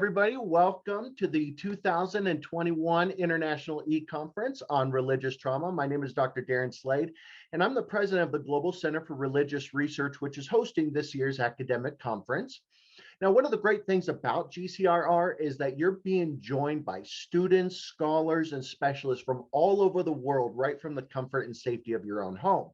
everybody. Welcome to the 2021 International eConference on Religious Trauma. My name is Dr. Darren Slade, and I'm the president of the Global Center for Religious Research, which is hosting this year's academic conference. Now, one of the great things about GCRR is that you're being joined by students, scholars, and specialists from all over the world, right from the comfort and safety of your own home.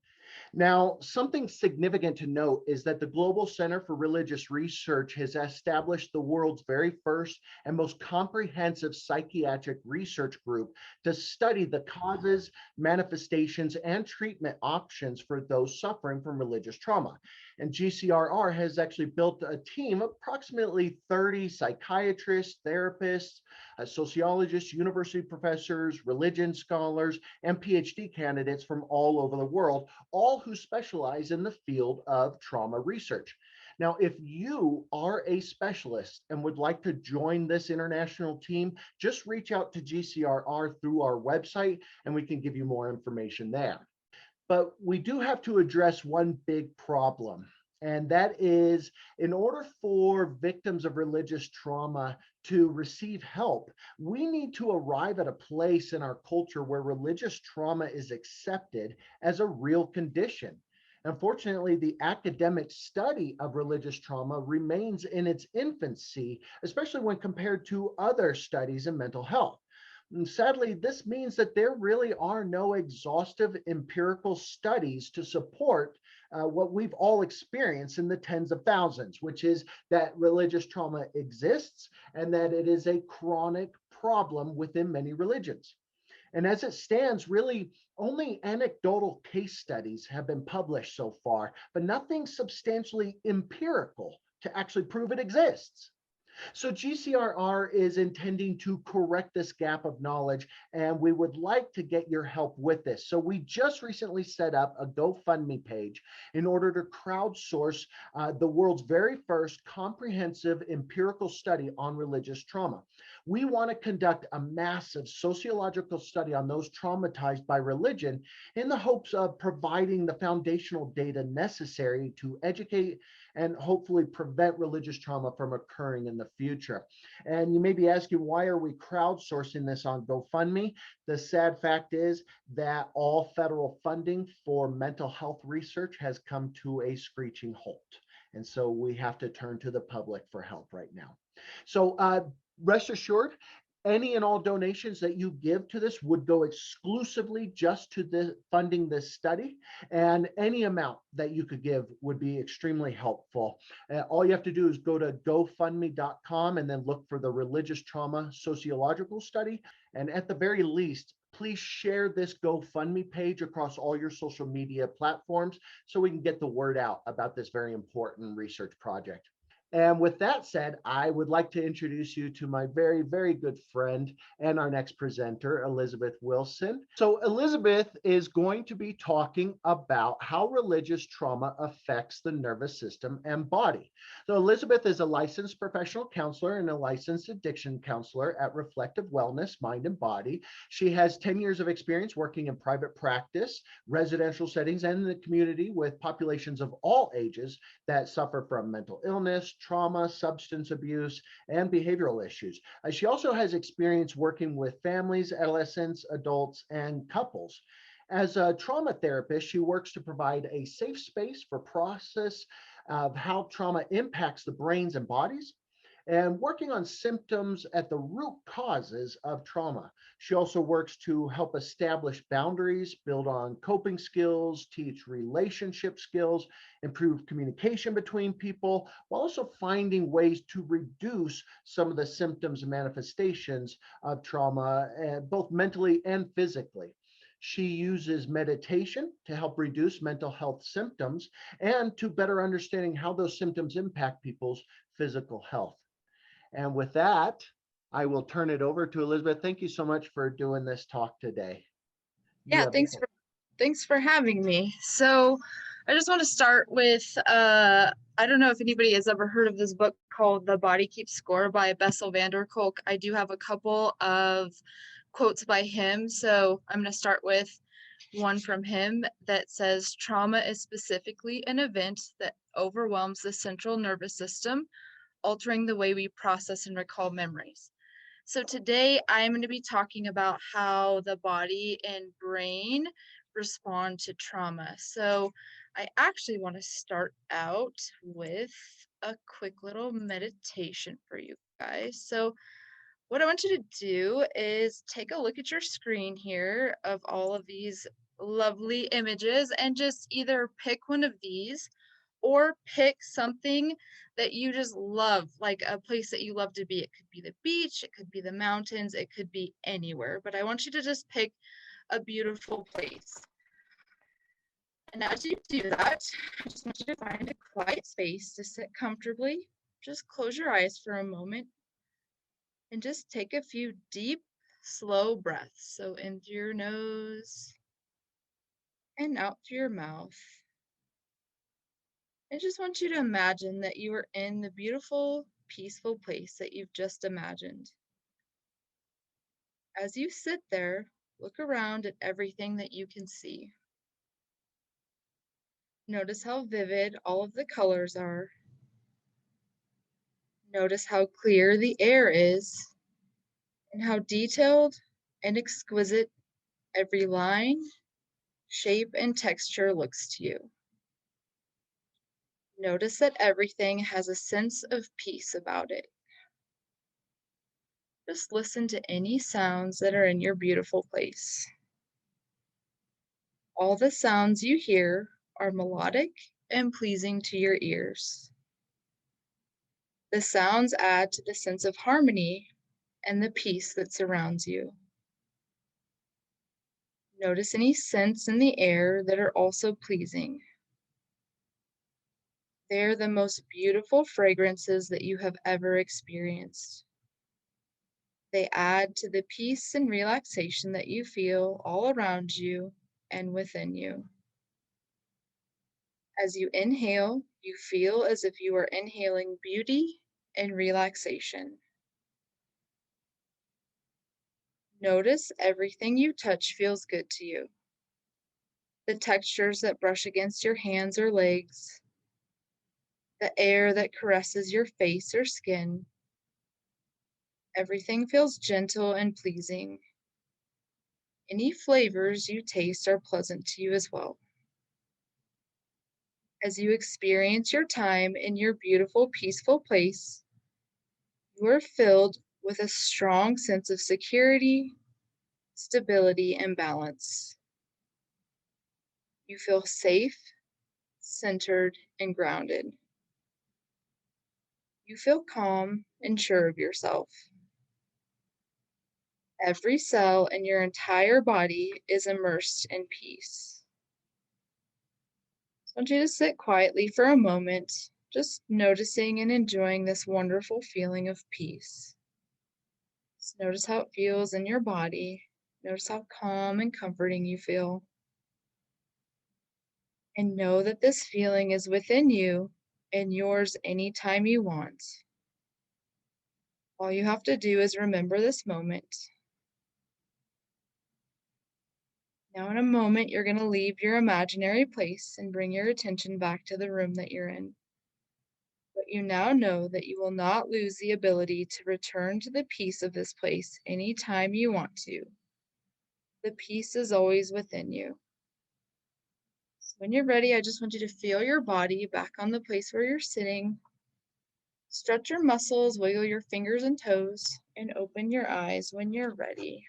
Now, something significant to note is that the Global Center for Religious Research has established the world's very first and most comprehensive psychiatric research group to study the causes, manifestations, and treatment options for those suffering from religious trauma. And GCRR has actually built a team of approximately 30 psychiatrists, therapists, sociologists, university professors, religion scholars, and PhD candidates from all over the world, all who specialize in the field of trauma research. Now, if you are a specialist and would like to join this international team, just reach out to GCRR through our website and we can give you more information there. But we do have to address one big problem, and that is in order for victims of religious trauma to receive help, we need to arrive at a place in our culture where religious trauma is accepted as a real condition. Unfortunately, the academic study of religious trauma remains in its infancy, especially when compared to other studies in mental health. And sadly, this means that there really are no exhaustive empirical studies to support what we've all experienced in the tens of thousands, which is that religious trauma exists and that it is a chronic problem within many religions. And as it stands, really only anecdotal case studies have been published so far, but nothing substantially empirical to actually prove it exists. So GCRR is intending to correct this gap of knowledge, and we would like to get your help with this. So we just recently set up a GoFundMe page in order to crowdsource the world's very first comprehensive empirical study on religious trauma. We want to conduct a massive sociological study on those traumatized by religion in the hopes of providing the foundational data necessary to educate and hopefully prevent religious trauma from occurring in the future. And you may be asking, why are we crowdsourcing this on GoFundMe? The sad fact is that all federal funding for mental health research has come to a screeching halt. And so we have to turn to the public for help right now. So rest assured, any and all donations that you give to this would go exclusively just to funding this study, and any amount that you could give would be extremely helpful. All you have to do is go to gofundme.com and then look for the religious trauma sociological study. And at the very least, please share this GoFundMe page across all your social media platforms so we can get the word out about this very important research project. And with that said, I would like to introduce you to my very, very good friend and our next presenter, Elizabeth Wilson. So Elizabeth is going to be talking about how religious trauma affects the nervous system and body. So Elizabeth is a licensed professional counselor and a licensed addiction counselor at Reflective Wellness, Mind and Body. She has 10 years of experience working in private practice, residential settings, and in the community with populations of all ages that suffer from mental illness, trauma, substance abuse, and behavioral issues. She also has experience working with families, adolescents, adults, and couples. As a trauma therapist, she works to provide a safe space for process of how trauma impacts the brains and bodies, and working on symptoms at the root causes of trauma. She also works to help establish boundaries, build on coping skills, teach relationship skills, improve communication between people, while also finding ways to reduce some of the symptoms and manifestations of trauma, both mentally and physically. She uses meditation to help reduce mental health symptoms and to better understanding how those symptoms impact people's physical health. And with that, I will turn it over to Elizabeth. Thank you so much for doing this talk today. Yeah, thanks for having me. So I just want to start with, I don't know if anybody has ever heard of this book called The Body Keeps Score by Bessel van der Kolk. I do have a couple of quotes by him. So I'm going to start with one from him that says, "Trauma is specifically an event that overwhelms the central nervous system, altering the way we process and recall memories. So today I'm going to be talking about how the body and brain respond to trauma. So I actually want to start out with a quick little meditation for you guys. So what I want you to do is take a look at your screen here of all of these lovely images and just either pick one of these or pick something that you just love, like a place that you love to be. It could be the beach, it could be the mountains, it could be anywhere, but I want you to just pick a beautiful place. And as you do that, I just want you to find a quiet space to sit comfortably. Just close your eyes for a moment and just take a few deep, slow breaths. So in through your nose and out through your mouth. I just want you to imagine that you are in the beautiful, peaceful place that you've just imagined. As you sit there, look around at everything that you can see. Notice how vivid all of the colors are. Notice how clear the air is and how detailed and exquisite every line, shape, and texture looks to you. Notice that everything has a sense of peace about it. Just listen to any sounds that are in your beautiful place. All the sounds you hear are melodic and pleasing to your ears. The sounds add to the sense of harmony and the peace that surrounds you. Notice any scents in the air that are also pleasing. They're the most beautiful fragrances that you have ever experienced. They add to the peace and relaxation that you feel all around you and within you. As you inhale, you feel as if you are inhaling beauty and relaxation. Notice everything you touch feels good to you. The textures that brush against your hands or legs, the air that caresses your face or skin. Everything feels gentle and pleasing. Any flavors you taste are pleasant to you as well. As you experience your time in your beautiful, peaceful place, you are filled with a strong sense of security, stability, and balance. You feel safe, centered, and grounded. You feel calm and sure of yourself. Every cell in your entire body is immersed in peace. I want you to sit quietly for a moment, just noticing and enjoying this wonderful feeling of peace. Just notice how it feels in your body. Notice how calm and comforting you feel. And know that this feeling is within you and yours anytime you want. All you have to do is remember this moment. Now in a moment, you're going to leave your imaginary place and bring your attention back to the room that you're in. But you now know that you will not lose the ability to return to the peace of this place anytime you want to. The peace is always within you. When you're ready, I just want you to feel your body back on the place where you're sitting. Stretch your muscles, wiggle your fingers and toes, and open your eyes when you're ready.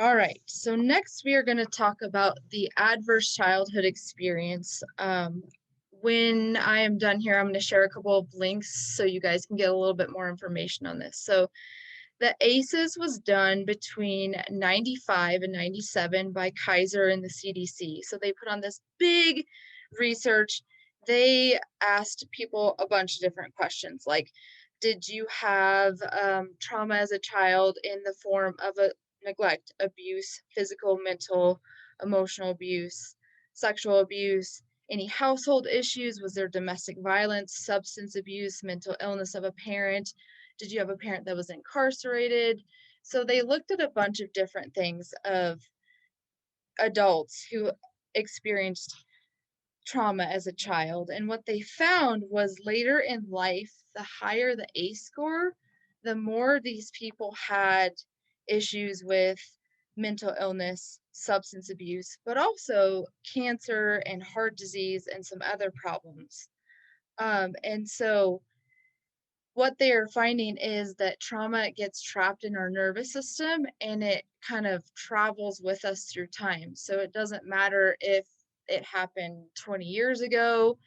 All right, so next we are going to talk about the adverse childhood experience. When I am done here, I'm going to share a couple of links so you guys can get a little bit more information on this. So the ACEs was done between 95 and 97 by Kaiser and the CDC. So they put on this big research. They asked people a bunch of different questions, like, did you have trauma as a child in the form of a neglect, abuse, physical, mental, emotional abuse, sexual abuse, any household issues? Was there domestic violence, substance abuse, mental illness of a parent? Did you have a parent that was incarcerated? So they looked at a bunch of different things of adults who experienced trauma as a child. And what they found was later in life, the higher the ACE score, the more these people had issues with mental illness, substance abuse, but also cancer and heart disease and some other problems. And so what they are finding is that trauma gets trapped in our nervous system and it kind of travels with us through time. So it doesn't matter if it happened 20 years ago,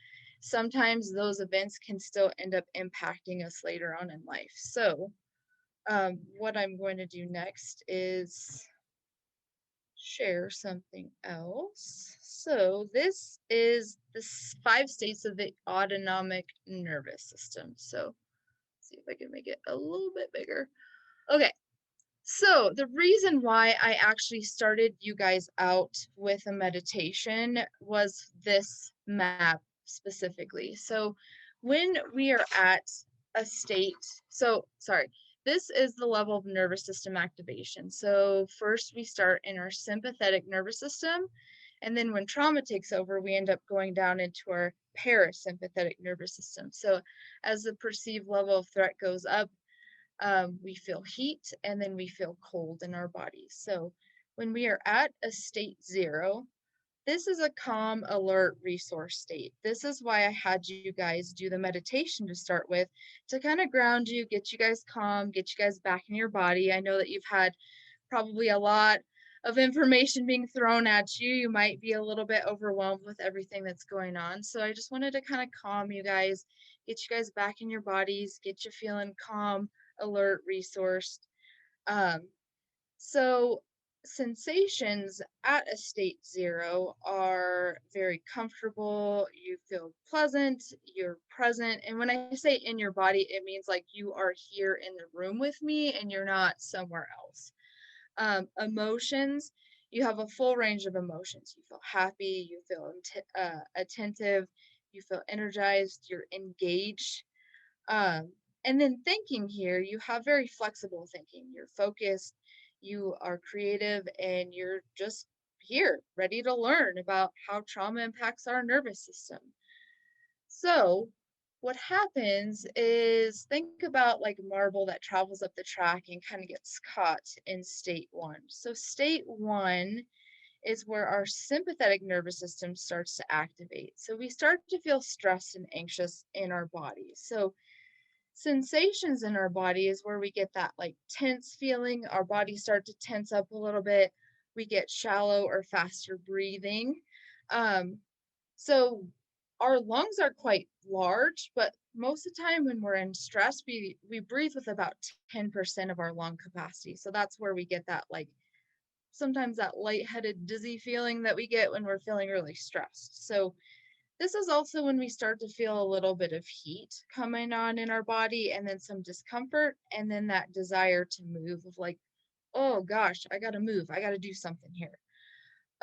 sometimes those events can still end up impacting us later on in life. So, what I'm going to do next is share something else. So, this is the 5 states of the autonomic nervous system. So, see if I can make it a little bit bigger. Okay, so the reason why I actually started you guys out with a meditation was this map specifically. So when we are at a state, so sorry, this is the level of nervous system activation. So first we start in our sympathetic nervous system, and then when trauma takes over, we end up going down into our parasympathetic nervous system. So as the perceived level of threat goes up, we feel heat and then we feel cold in our bodies. So when we are at a state 0, this is a calm, alert resource state. This is why I had you guys do the meditation to start with, to kind of ground you, get you guys calm, get you guys back in your body. I know that you've had probably a lot of information being thrown at you. You might be a little bit overwhelmed with everything that's going on. So I just wanted to kind of calm you guys, get you guys back in your bodies, get you feeling calm, alert, resourced. So sensations at a state 0 are very comfortable. You feel pleasant, you're present. And when I say in your body, it means like you are here in the room with me and you're not somewhere else. Emotions, you have a full range of emotions. You feel happy, you feel attentive, you feel energized, you're engaged. Um, and then thinking here, you have very flexible thinking. You're focused, you are creative, and you're just here, ready to learn about how trauma impacts our nervous system. So, what happens is think about like marble that travels up the track and kind of gets caught in state 1. So, state 1 is where our sympathetic nervous system starts to activate. So, we start to feel stressed and anxious in our bodies. So, sensations in our body is where we get that like tense feeling. Our bodies start to tense up a little bit. We get shallow or faster breathing. So our lungs are quite large, but most of the time when we're in stress, we breathe with about 10% of our lung capacity. So that's where we get that like sometimes that lightheaded, dizzy feeling that we get when we're feeling really stressed. So this is also when we start to feel a little bit of heat coming on in our body and then some discomfort and then that desire to move of like, oh gosh, I got to move. I got to do something here.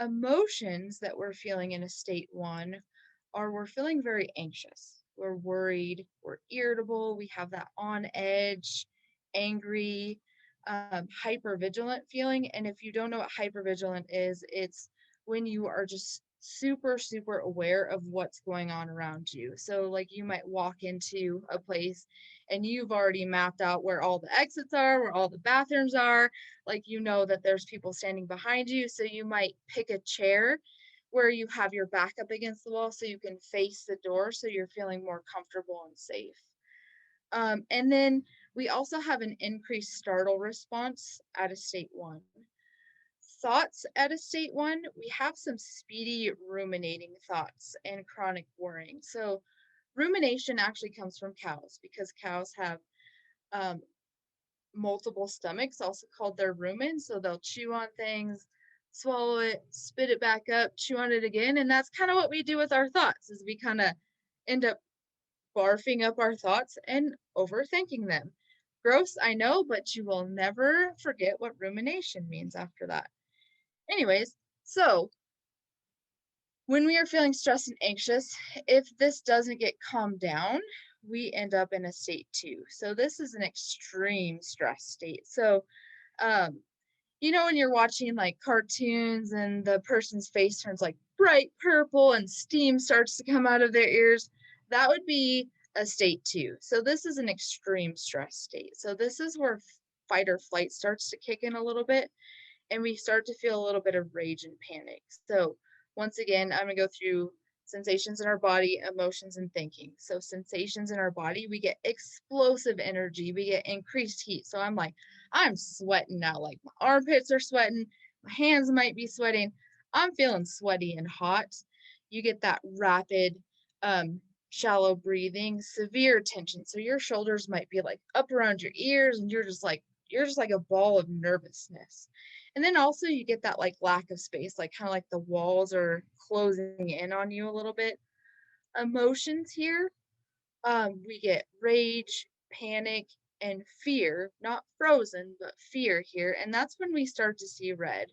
Emotions that we're feeling in a state 1 are we're feeling very anxious. We're worried, we're irritable, we have that on edge, angry, hypervigilant feeling. And if you don't know what hypervigilant is, it's when you are just super, super aware of what's going on around you. So, like, you might walk into a place and you've already mapped out where all the exits are, where all the bathrooms are. Like, you know that there's people standing behind you. So, you might pick a chair where you have your back up against the wall so you can face the door so you're feeling more comfortable and safe. And then we also have an increased startle response at a state 1. Thoughts at a state 1, we have some speedy ruminating thoughts and chronic worrying. So rumination actually comes from cows because cows have um, multiple stomachs, also called their rumen. So they'll chew on things, swallow it, spit it back up, chew on it again. And that's kind of what we do with our thoughts is we kind of end up barfing up our thoughts and overthinking them. Gross, I know, but you will never forget what rumination means after that. Anyways, so when we are feeling stressed and anxious, if this doesn't get calmed down, we end up in a state 2. So this is an extreme stress state. So you know, when you're watching like cartoons and the person's face turns like bright purple and steam starts to come out of their ears, that would be a state 2. So this is an extreme stress state. So this is where fight or flight starts to kick in a little bit, and we start to feel a little bit of rage and panic. So once again, I'm gonna go through sensations in our body, emotions, and thinking. So sensations in our body, we get explosive energy, we get increased heat. So I'm sweating now, like my armpits are sweating, my hands might be sweating. I'm feeling sweaty and hot. You get that rapid, shallow breathing, severe tension. So your shoulders might be like up around your ears, and you're just like a ball of nervousness. And then also you get that like lack of space, like kind of like the walls are closing in on you a little bit. Emotions here, we get rage, panic, and fear, not frozen, but fear here. And that's when we start to see red.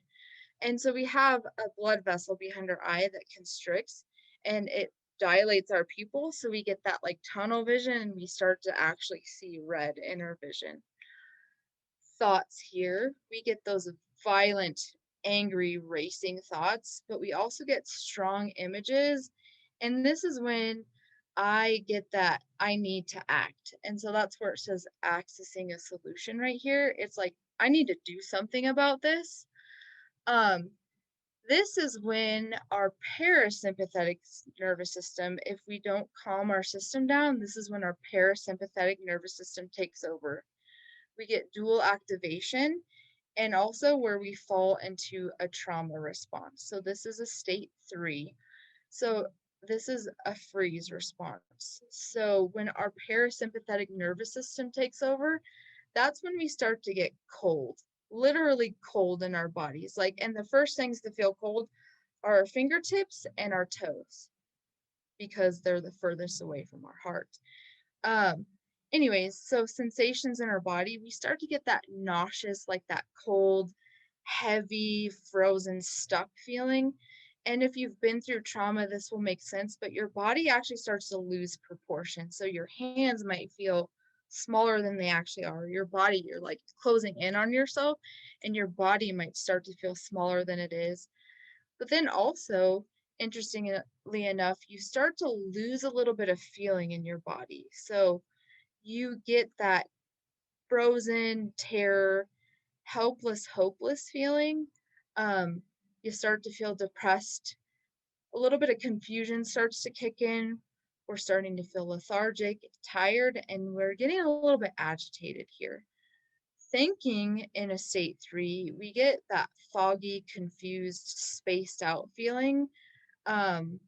And so we have a blood vessel behind our eye that constricts and it dilates our pupil. So we get that like tunnel vision and we start to actually see red in our vision. Thoughts here, we get those violent, angry, racing thoughts, but we also get strong images. And this is when I get that I need to act. And so that's where it says accessing a solution right here. It's like, I need to do something about this. This is when our parasympathetic nervous system, if we don't calm our system down, this is when our parasympathetic nervous system takes over. We get dual activation, and also where we fall into a trauma response. So this is a state 3. So this is a freeze response. So when our parasympathetic nervous system takes over, that's when we start to get cold, literally cold in our bodies. And the first things to feel cold are our fingertips and our toes because they're the furthest away from our heart. Anyways, so sensations in our body, we start to get that nauseous, like that cold, heavy, frozen, stuck feeling. And if you've been through trauma, this will make sense, but your body actually starts to lose proportion. So your hands might feel smaller than they actually are. Your body, you're like closing in on yourself, and your body might start to feel smaller than it is. But then also, interestingly enough, you start to lose a little bit of feeling in your body. So you get that frozen terror, helpless, hopeless feeling. You start to feel depressed. A little bit of confusion starts to kick in. We're starting to feel lethargic, tired, and we're getting a little bit agitated here. Thinking in a state 3, we get that foggy, confused, spaced out feeling. And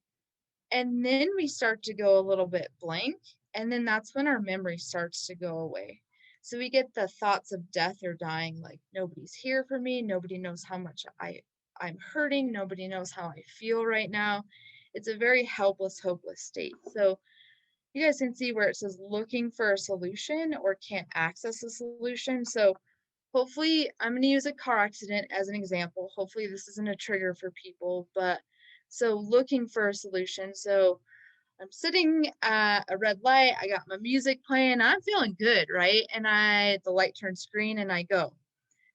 then we start to go a little bit blank, and then that's when our memory starts to go away. So we get the thoughts of death or dying, like nobody's here for me, nobody knows how much I'm hurting, nobody knows how I feel right now. It's a very helpless, hopeless state. So you guys can see where it says looking for a solution or can't access a solution. So hopefully, I'm going to use a car accident as an example. Hopefully this isn't a trigger for people, but so looking for a solution. So I'm sitting at a red light, I got my music playing, I'm feeling good, right? And the light turns green and I go.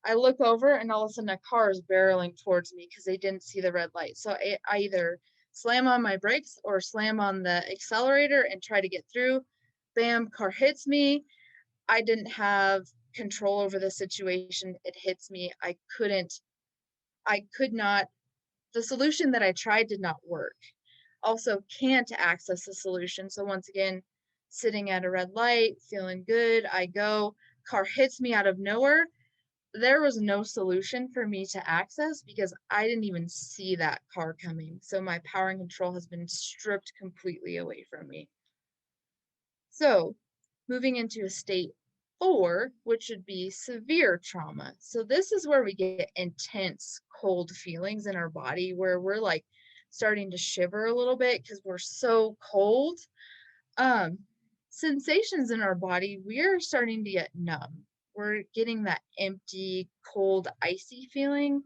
I look over and all of a sudden a car is barreling towards me because they didn't see the red light. So I either slam on my brakes or slam on the accelerator and try to get through. Bam, car hits me. I didn't have control over the situation. It hits me. I could not, the solution that I tried did not work. Also can't access the solution. So once again, sitting at a red light, feeling good, I go, car hits me out of nowhere. There was no solution for me to access because I didn't even see that car coming. So my power and control has been stripped completely away from me. So moving into a state 4, which would be severe trauma. So this is where we get intense cold feelings in our body where we're like starting to shiver a little bit because we're so cold. Sensations in our body, we're starting to get numb. We're getting that empty, cold, icy feeling.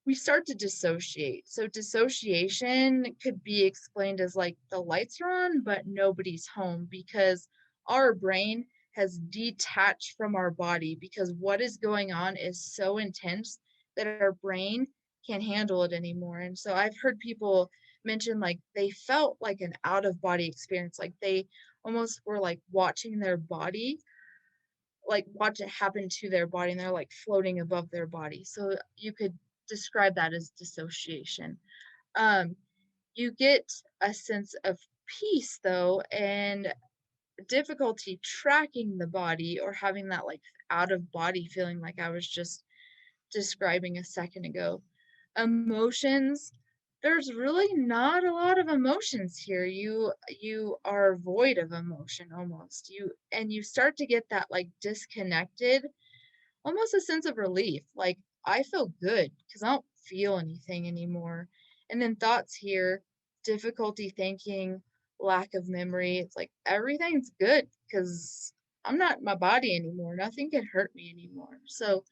We start to dissociate. So dissociation could be explained as like the lights are on, but nobody's home because our brain has detached from our body, because what is going on is so intense that our brain can't handle it anymore. And so I've heard people mention like they felt like an out of body experience, like they almost were like watching their body, like watch it happen to their body, and they're like floating above their body. So you could describe that as dissociation. Um, you get a sense of peace though, and difficulty tracking the body, or having that like out of body feeling like I was just describing a second ago. Emotions, there's really not a lot of emotions here. You are void of emotion almost. You start to get that like disconnected, almost a sense of relief. Like I feel good because I don't feel anything anymore. And then thoughts here, difficulty thinking, lack of memory. It's like everything's good because I'm not my body anymore. Nothing can hurt me anymore. So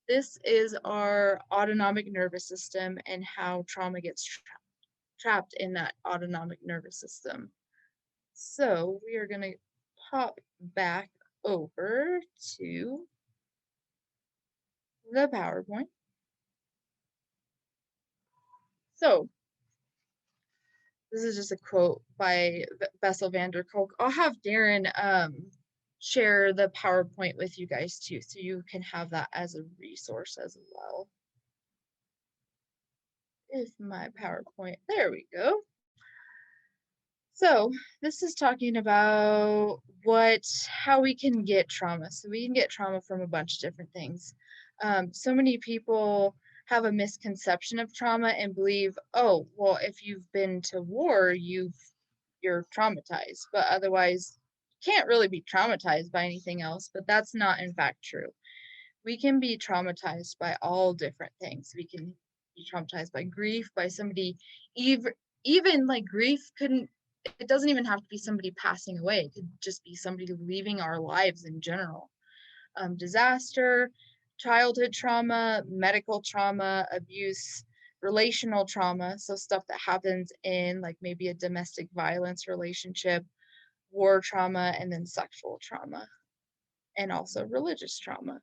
this is our autonomic nervous system and how trauma gets trapped in that autonomic nervous system. So we are going to pop back over to the PowerPoint. So this is just a quote by Bessel van der Kolk. I'll have Darren share the PowerPoint with you guys too, so you can have that as a resource as well. If my PowerPoint, there we go. So this is talking about how we can get trauma. So we can get trauma from a bunch of different things. So many people have a misconception of trauma and believe, oh, well, if you've been to war, you're traumatized, but otherwise you can't really be traumatized by anything else. But that's not in fact true. We can be traumatized by all different things. We can be traumatized by grief, by somebody, even like grief it doesn't even have to be somebody passing away. It could just be somebody leaving our lives in general. Disaster, childhood trauma, medical trauma, abuse, relational trauma. So stuff that happens in like maybe a domestic violence relationship, war trauma, and then sexual trauma, and also religious trauma.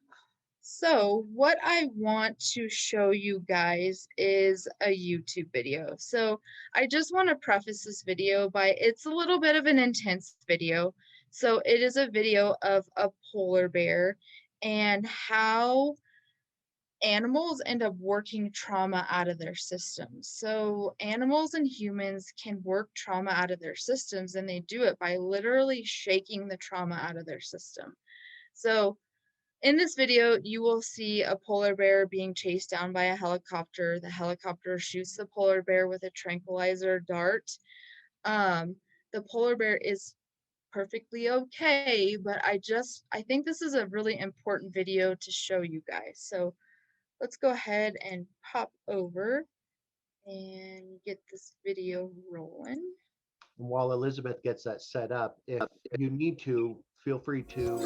So what I want to show you guys is a YouTube video. So I just want to preface this video by, it's a little bit of an intense video. So it is a video of a polar bear and how animals end up working trauma out of their systems. So animals and humans can work trauma out of their systems, and they do it by literally shaking the trauma out of their system. So in this video, you will see a polar bear being chased down by a helicopter. The helicopter shoots the polar bear with a tranquilizer dart. The polar bear is perfectly okay, but I think this is a really important video to show you guys. So let's go ahead and pop over and get this video rolling. And while Elizabeth gets that set up, if you need to, feel free to